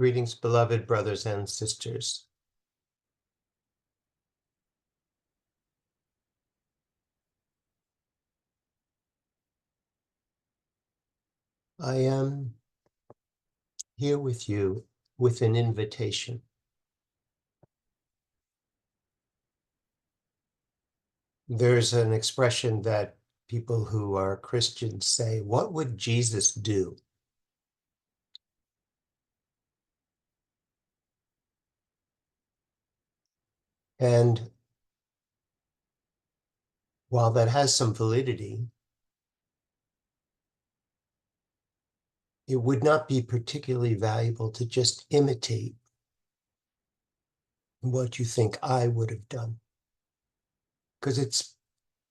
Greetings, beloved brothers and sisters. I am here with you with an invitation. There's an expression that people who are Christians say, "What would Jesus do?" And while that has some validity, it would not be particularly valuable to just imitate what you think I would have done, because it's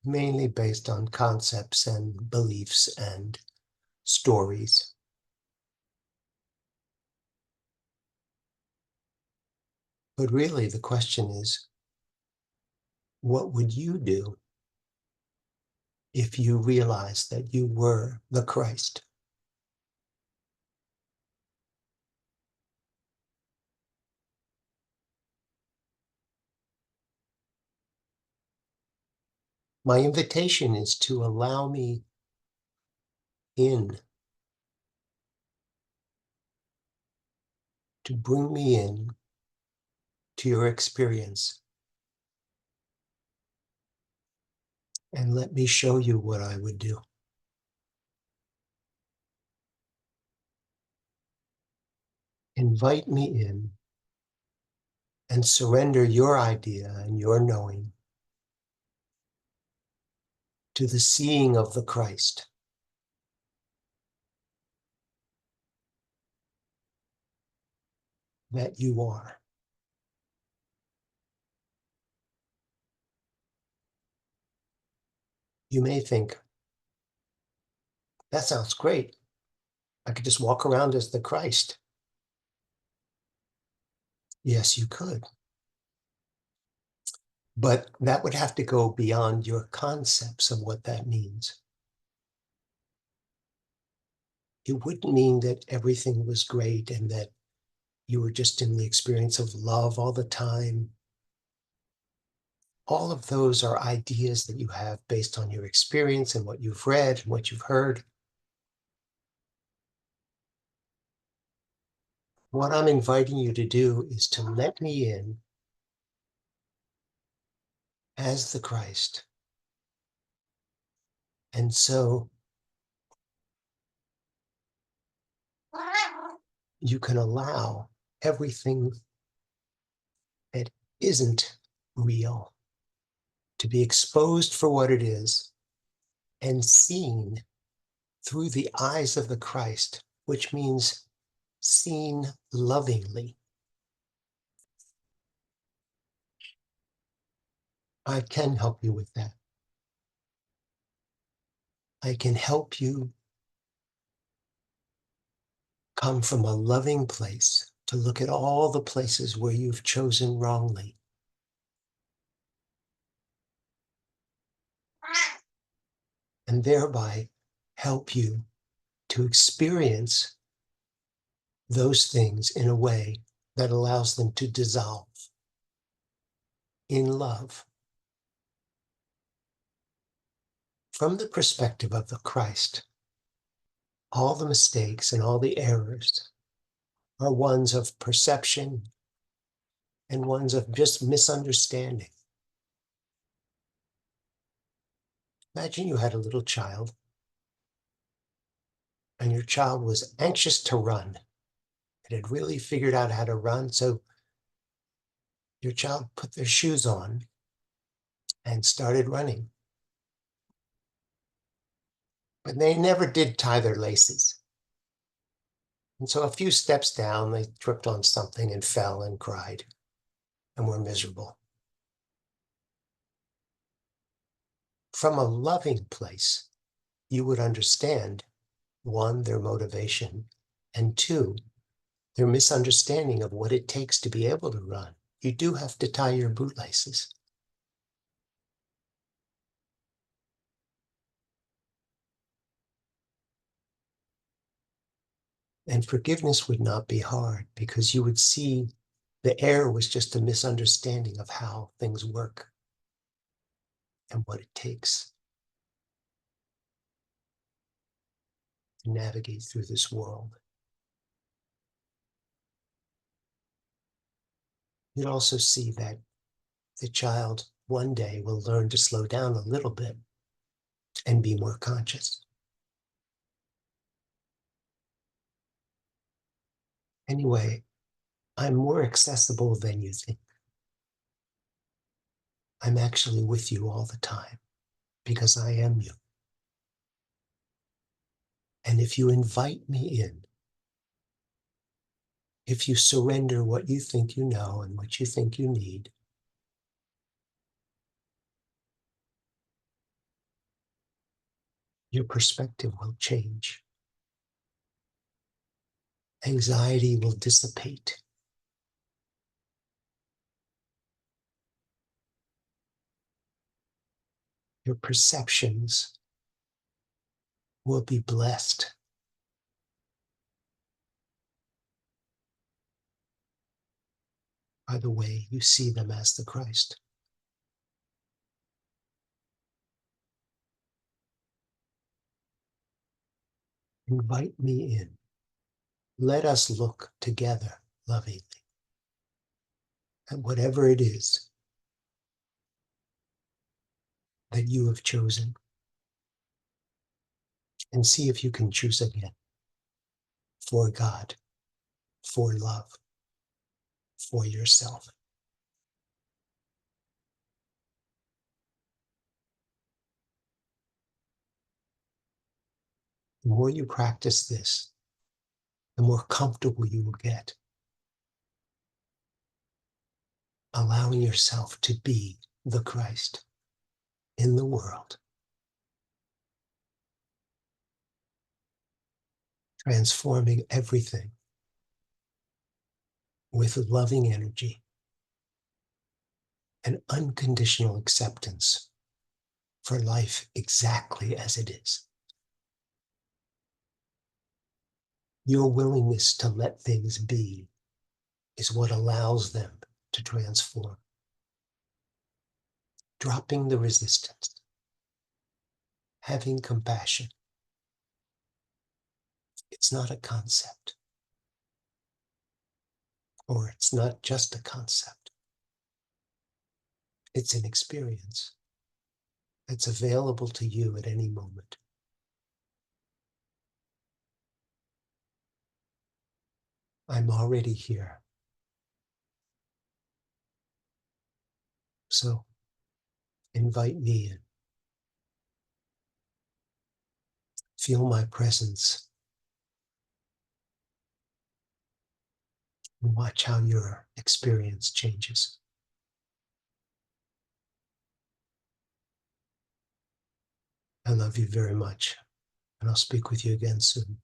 mainly based on concepts and beliefs and stories. But really, the question is, what would you do if you realized that you were the Christ? My invitation is to allow me in, to bring me in to your experience, and let me show you what I would do. Invite me in and surrender your idea and your knowing to the seeing of the Christ that you are. You may think, that sounds great. I could just walk around as the Christ. Yes, you could. But that would have to go beyond your concepts of what that means. It wouldn't mean that everything was great and that you were just in the experience of love all the time. All of those are ideas that you have based on your experience and what you've read and what you've heard. What I'm inviting you to do is to let me in as the Christ. And so you can allow everything that isn't real to be exposed for what it is and seen through the eyes of the Christ, which means seen lovingly. I can help you with that. I can help you come from a loving place to look at all the places where you've chosen wrongly. And thereby help you to experience those things in a way that allows them to dissolve in love. From the perspective of the Christ, all the mistakes and all the errors are ones of perception and ones of just misunderstanding. Imagine you had a little child and your child was anxious to run. It had really figured out how to run, so your child put their shoes on and started running. But they never did tie their laces. And so a few steps down, they tripped on something and fell and cried and were miserable. From a loving place, you would understand, one, their motivation, and two, their misunderstanding of what it takes to be able to run. You do have to tie your bootlaces. And forgiveness would not be hard because you would see the error was just a misunderstanding of how things work and what it takes to navigate through this world. You'd also see that the child one day will learn to slow down a little bit and be more conscious. Anyway, I'm more accessible than you think. I'm actually with you all the time because I am you. And if you invite me in, if you surrender what you think you know and what you think you need, your perspective will change. Anxiety will dissipate. Your perceptions will be blessed by the way you see them as the Christ. Invite me in. Let us look together lovingly at whatever it is that you have chosen and see if you can choose again for God, for love, for yourself. The more you practice this, the more comfortable you will get, allowing yourself to be the Christ in the world, transforming everything with loving energy and unconditional acceptance for life exactly as it is. Your willingness to let things be is what allows them to transform. Dropping the resistance, having compassion. It's not a concept, or it's not just a concept. It's an experience that's available to you at any moment. I'm already here. So invite me in. Feel my presence and watch how your experience changes. I love you very much, and I'll speak with you again soon.